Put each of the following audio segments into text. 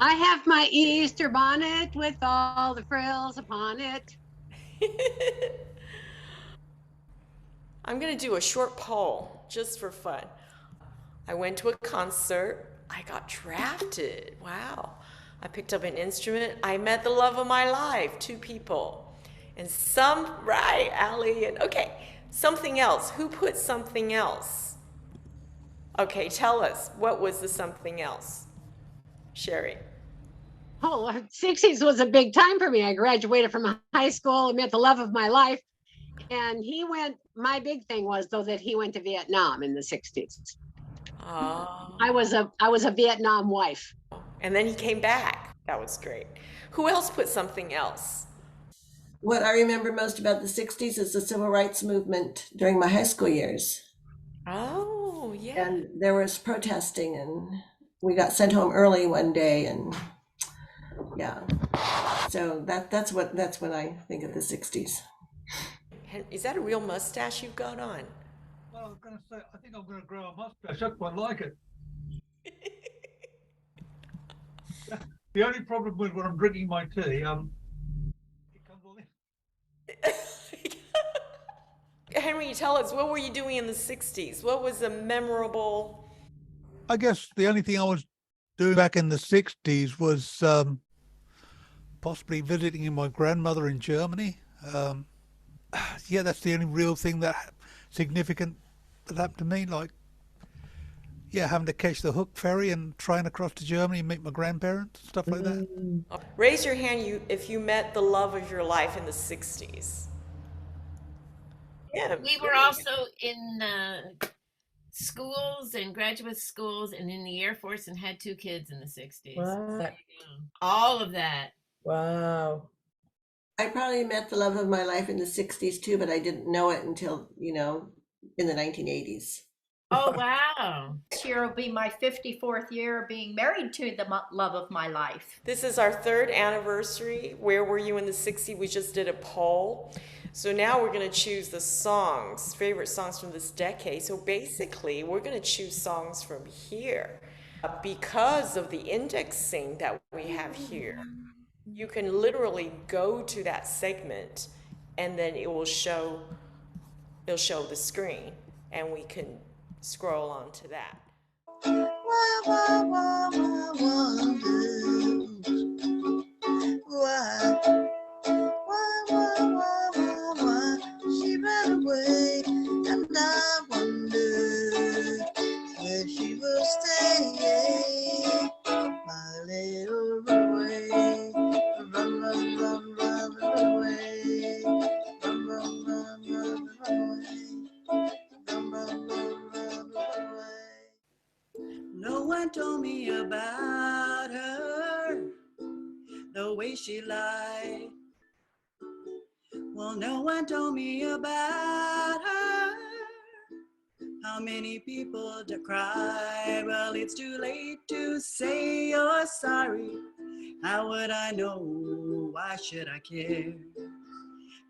I have my Easter bonnet with all the frills upon it. I'm going to do a short poll just for fun. I went to a concert. I got drafted. Wow. I picked up an instrument. I met the love of my life, 2 people. And right, Allie, and okay, something else. Who put something else? Okay, tell us, what was the something else? Sherri. Oh, 60s was a big time for me. I graduated from high school and met the love of my life. And my big thing was though that he went to Vietnam in the 60s. Oh. I was a Vietnam wife. And then he came back. That was great. Who else put something else? What I remember most about the 60s is the civil rights movement during my high school years. Oh, yeah. And there was protesting, and we got sent home early one day, and yeah. So that's what I think of the 60s. Is that a real mustache you've got on? Well, I was going to say, I think I'm going to grow a mustache. I quite like it. The only problem with when I'm drinking my tea, it comes all in. Henry, tell us, what were you doing in the 60s? What was a memorable? I guess the only thing I was doing back in the 60s was possibly visiting my grandmother in Germany. Yeah, that's the only real thing significant that happened to me. Like, yeah, having to catch the Hook ferry and trying across to Germany and meet my grandparents, stuff like that. Raise your hand if you met the love of your life in the 60s. Yeah. We were also in schools and graduate schools and in the Air Force and had 2 kids in the 60s. Wow. All of that. Wow. I probably met the love of my life in the 60s too, but I didn't know it until, in the 1980s. Oh, wow. This year will be my 54th year of being married to the love of my life. This is our 3rd anniversary. Where were you in the 60s? We just did a poll. So now we're going to choose the favorite songs from this decade. So basically, we're going to choose songs from here. Because of the indexing that we have here, you can literally go to that segment and then it'll show the screen and we can scroll on to that. She ran away and I wondered where she will stay. My little runaway, run, run, run, run, run away. Run, run, run, run, run away. Run, run, run, run, run away. No one told me about her, the way she lied. Well, no one told me about her, how many people to cry. Well, it's too late to say you're sorry. How would I know? Why should I care?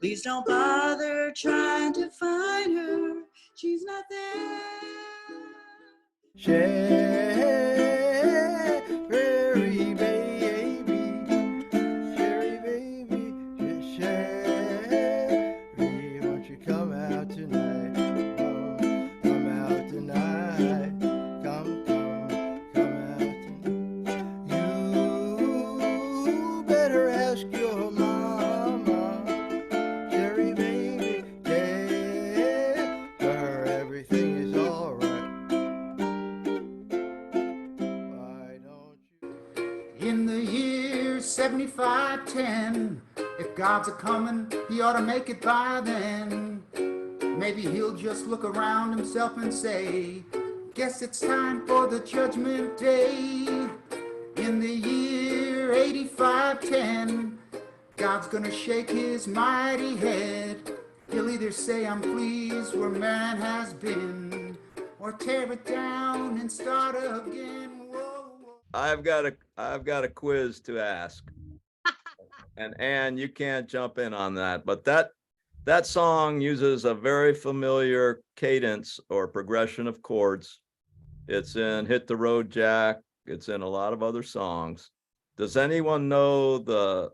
Please don't bother trying to find her. She's not there. Sherri, baby, Sherri, baby, just Sherri, won't you come out tonight? Oh, come out tonight. Come out tonight. You better ask your mama, Sherri, baby, tell her everything is all right. In the year 7510, if God's a comin', he ought to make it by then. Maybe he'll just look around himself and say, guess it's time for the judgment day. In the year 8510, God's gonna shake his mighty head. He'll either say I'm pleased where man has been, or tear it down and start again. I've got a quiz to ask. And Anne, you can't jump in on that, but that song uses a very familiar cadence or progression of chords. It's in Hit the Road Jack. It's in a lot of other songs. Does anyone know the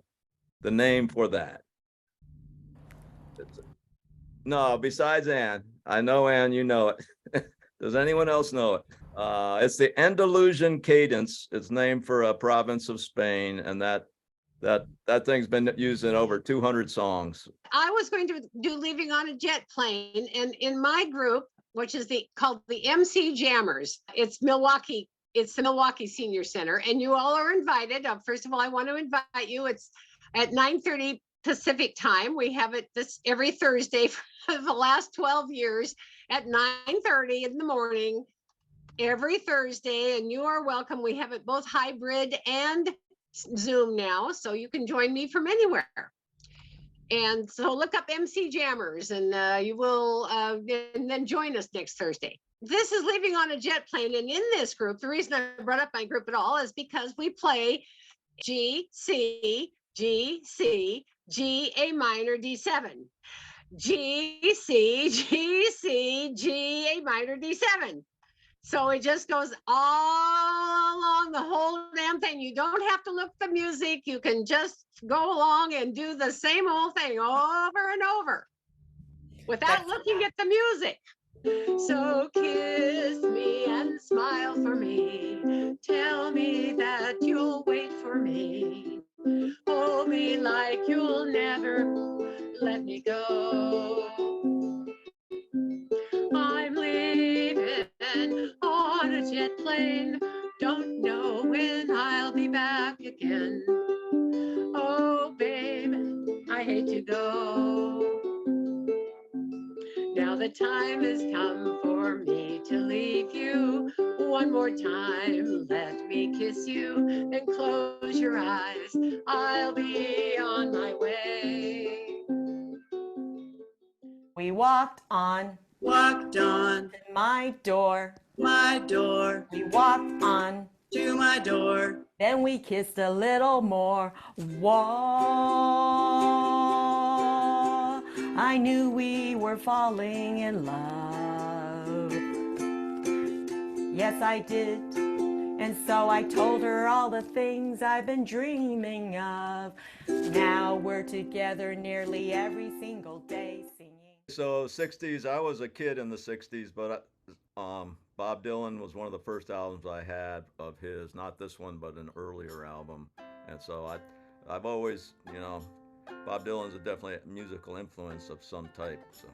name for that? No, besides Ann. I know Ann, you know it. Does anyone else know it? It's the Andalusian cadence. It's named for a province of Spain, and that thing's been used in over 200 songs. I was going to do Leaving on a Jet Plane, and in my group, which is called the MC Jammers, it's Milwaukee. It's the Milwaukee Senior Center, and you all are invited. First of all, I want to invite you. It's at 9:30 Pacific time. We have it this every Thursday for the last 12 years at 9:30 in the morning, every Thursday, and you are welcome. We have it both hybrid and Zoom now, so you can join me from anywhere. And so look up MC Jammers, and you will and then join us next Thursday. This is Leaving on a Jet Plane, and in this group, the reason I brought up my group at all is because we play G, C, G, C, G, A minor, D7. G, C, G, C, G, A minor, D7. So it just goes all along the whole damn thing. You don't have to look at the music. You can just go along and do the same old thing over and over without looking at the music. So kiss me and smile for me. Tell me that you'll wait for me. Hold me like you'll never let me go. I'm leaving on a jet plane. Don't know when I'll be back again. Oh, babe, I hate to go. Now the time has come for me to leave you. One more time, let me kiss you. Then close your eyes, I'll be on my way. We walked on to my door. We walked on to my door. Then we kissed a little more. Whoa, I knew we were falling in love. Yes, I did. And so I told her all the things I've been dreaming of. Now we're together nearly every single day singing. So 60s, I was a kid in the 60s, but Bob Dylan was one of the first albums I had of his, not this one, but an earlier album. And so I've always, you know, Bob Dylan's definitely a musical influence of some type. So.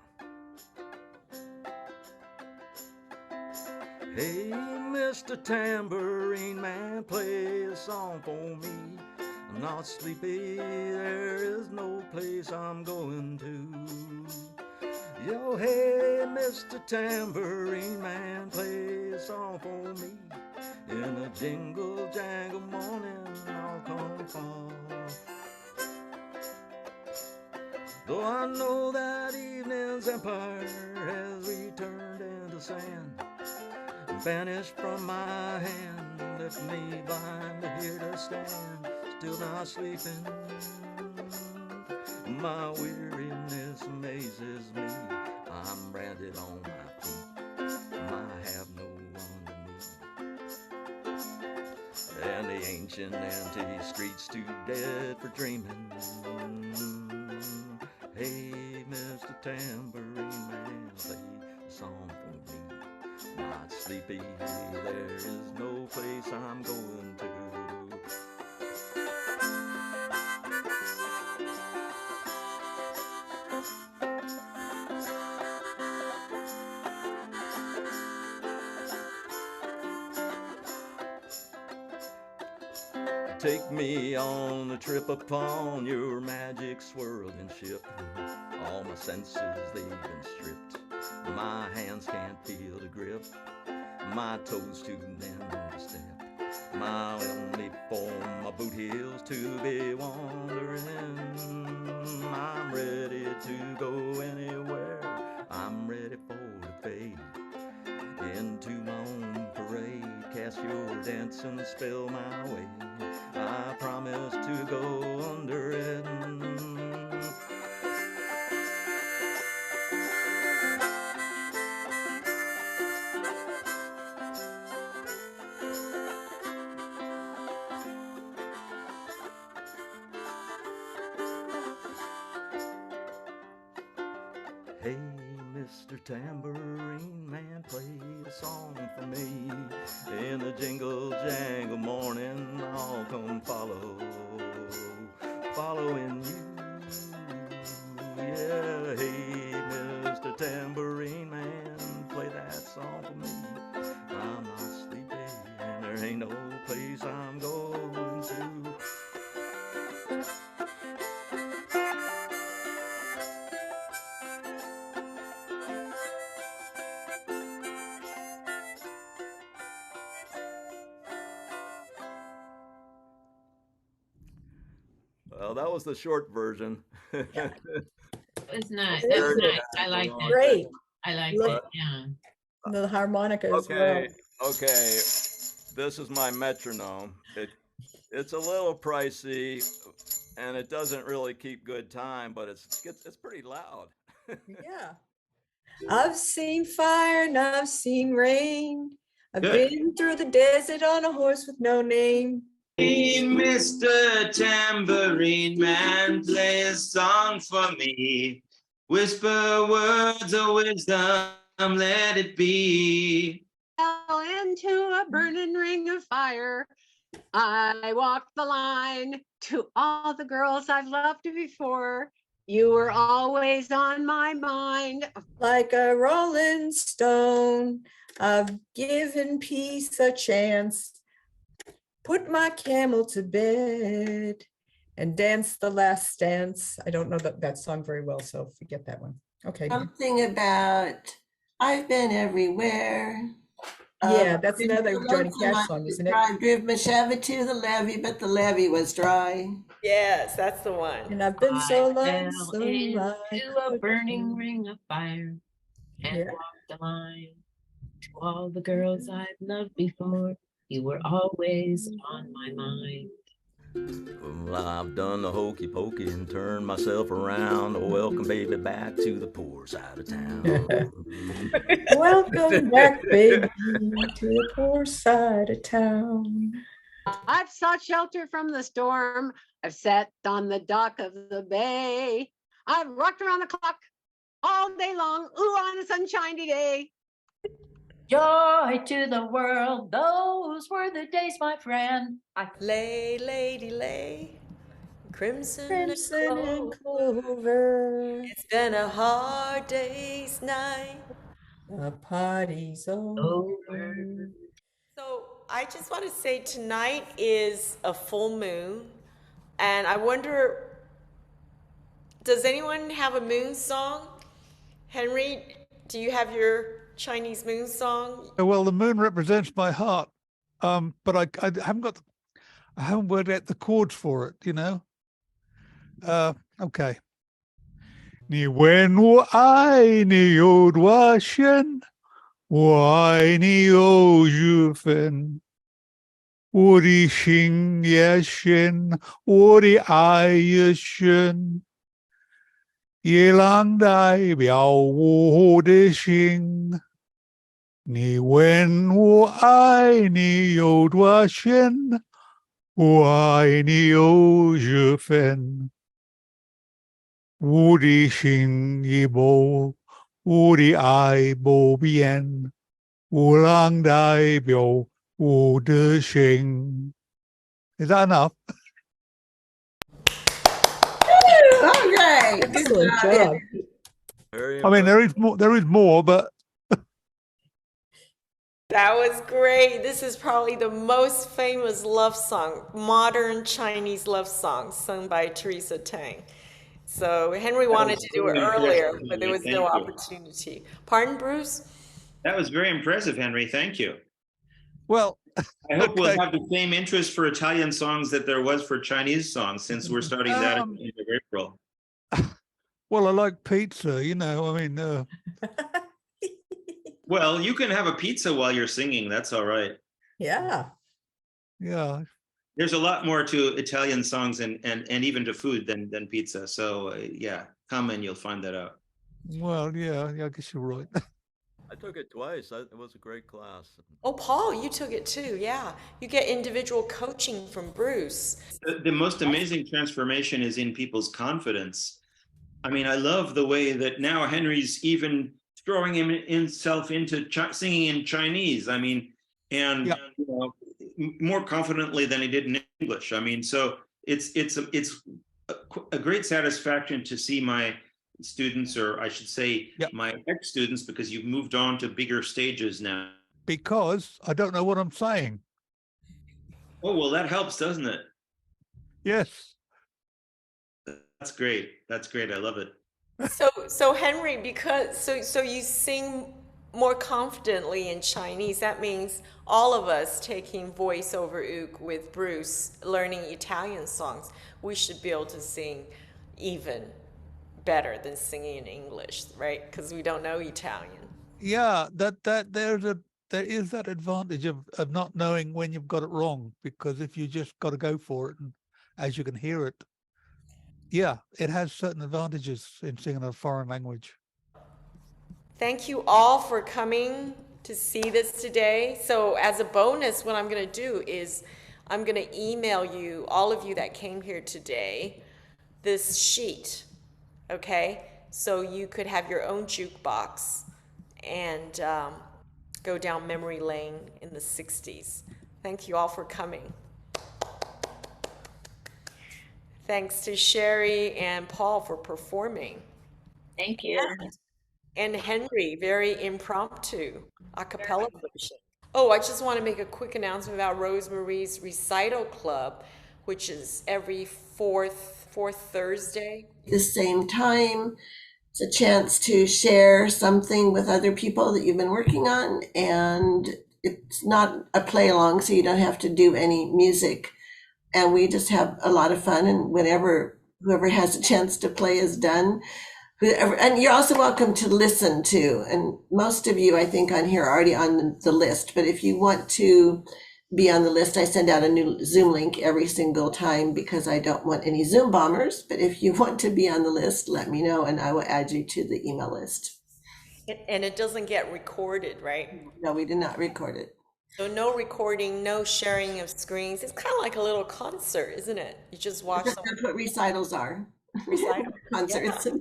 Hey, Mr. Tambourine Man, play a song for me. I'm not sleepy, there is no place I'm going to. Yo, hey, Mr. Tambourine Man, play a song for me. In a jingle jangle morning, I'll come fall. Though I know that evening's empire has returned into sand, vanished from my hand, left me blind here to stand, still not sleeping. My weariness amazes me. I'm branded on my feet. I have no one to meet. And the ancient empty streets too dead for dreaming. Hey, Mr. Tambourine Man, play a song for me. Not sleepy, there is no place I'm going to. Take me on a trip upon your magic swirling ship. All my senses, they've been stripped. My hands can't feel the grip. My toes too limp to step. My only form, my boot heels to be wandering. I'm ready to go anywhere. I'm ready for the fade. Into my own parade, cast your dancing spell my way. I promise to go under it. Hey, Mr. Tambourine Man, play a song for me. In the jingle jangle morning, I'll come following you. Yeah, hey, Mr. Tambourine Man, play that song for me. I'm not sleepy, and there ain't no place I'm going to. Well, that was the short version. That was nice. Very That was good. nice. I liked it. Great. I liked Love it. Yeah. the harmonica as Okay, well. okay. This is my metronome. It's a little pricey, and it doesn't really keep good time, but it's pretty loud. Yeah. I've seen fire and I've seen rain. I've Good. been through the desert on a horse with no name. Hey, Mr. Tambourine Man, play a song for me. Whisper words of wisdom, let it be. Fell into a burning ring of fire. I walked the line to all the girls I've loved before. You were always on my mind. Like a rolling stone, I've given peace a chance. Put my camel to bed and dance the last dance. I don't know that song very well, so forget that one. Okay. Something about I've been everywhere. Yeah, that's another Johnny Cash song, isn't it? I drove my Chevy to the levee, but the levee was dry. Yes, that's the one. And I've been so I fell lonesome. into a burning ring of fire and Yeah. walked the line to all the girls I've loved before. You were always on my mind. Well, I've done the hokey pokey and turned myself around. Welcome, baby, back to the poor side of town. Welcome back, baby, to the poor side of town. I've sought shelter from the storm. I've sat on the dock of the bay. I've rocked around the clock all day long. Ooh, on a sunshiny day. Joy to the world, those were the days, my friend. Lay, lady, lay. Crimson, Crimson and and clover. clover. It's been a hard day's night. The party's over. So I just want to say tonight is a full moon, and I wonder, does anyone have a moon song? Henry, do you have your Chinese moon song? Well, the moon represents my heart, but I haven't worked out the chords for it. You know. Okay. 你问我爱你有多深，我爱你有几分。我的心也深，我的爱也深，月亮代表我的心。你问我爱你有多深，我爱你有几分。我的心已不，我的爱不变，月亮代表我的心。Is that enough? Okay. Excellent job. Very I mean, there is more, but That was great. This is probably the most famous love song, modern Chinese love song, sung by Teresa Tang. So Henry wanted to do it earlier, but there was no opportunity. Pardon, Bruce? That was very impressive, Henry. Thank you. well, I hope we'll okay. have the same interest for Italian songs that there was for Chinese songs, since we're starting that at the end of April. Well, I like pizza. You know, I mean, Well, you can have a pizza while you're singing. That's all right. Yeah. yeah. There's a lot more to Italian songs and even to food than pizza. So yeah, come and you'll find that out. Well, yeah, I guess you're right. I took it twice. It was a great class. Oh, Paul, you took it too. Yeah. You get individual coaching from Bruce. The most amazing transformation is in people's confidence. I mean, I love the way that now Henry's even throwing himself into singing in Chinese. I mean, and Yeah. you know, more confidently than he did in English. I mean, so it's a great satisfaction to see my students, or I should say, Yep. my ex-students, because you've moved on to bigger stages now. Because I don't know what I'm saying. Oh, well, that helps, doesn't it? Yes. That's great. That's great. I love it. So Henry, because so you sing more confidently in Chinese, that means all of us taking voiceover ook with Bruce, learning Italian songs, we should be able to sing even better than singing in English, right? Because we don't know Italian. Yeah, there is that advantage of not knowing when you've got it wrong, because if you just got to go for it, and as you can hear it, yeah, it has certain advantages in singing a foreign language. Thank you all for coming to see this today. So as a bonus, what I'm going to do is I'm going to email you, all of you that came here today, this sheet, okay? So you could have your own jukebox and go down memory lane in the 60s. Thank you all for coming. Thanks to Sherri and Paul for performing. Thank you. And Henry, very impromptu, a cappella version. Oh, I just want to make a quick announcement about Rosemarie's Recital Club, which is every fourth Thursday. The same time, it's a chance to share something with other people that you've been working on, and it's not a play along, so you don't have to do any music. And we just have a lot of fun, and whoever has a chance to play is done. And you're also welcome to listen to, and most of you I think on here are already on the list, but if you want to be on the list, I send out a new Zoom link every single time because I don't want any Zoom bombers. But if you want to be on the list, let me know and I will add you to the email list. And it doesn't get recorded, right? No, we did not record it. So no recording, no sharing of screens. It's kind of like a little concert, isn't it? You just watch That's what recitals are. recital. Concerts. Yeah.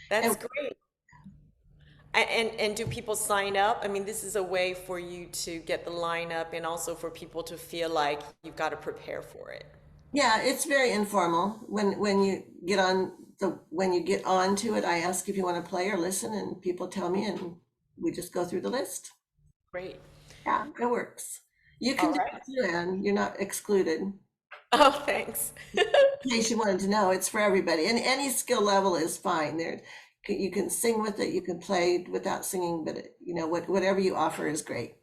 That's great. And do people sign up? I mean, this is a way for you to get the lineup and also for people to feel like you've got to prepare for it. Yeah, it's very informal. When you get on to it, I ask if you want to play or listen, and people tell me, and we just go through the list. Great. Yeah, it works. You can do it too, Anne. You're not excluded. Oh, thanks. In case you wanted to know, it's for everybody, and any skill level is fine. You can sing with it, you can play without singing, but whatever you offer is great.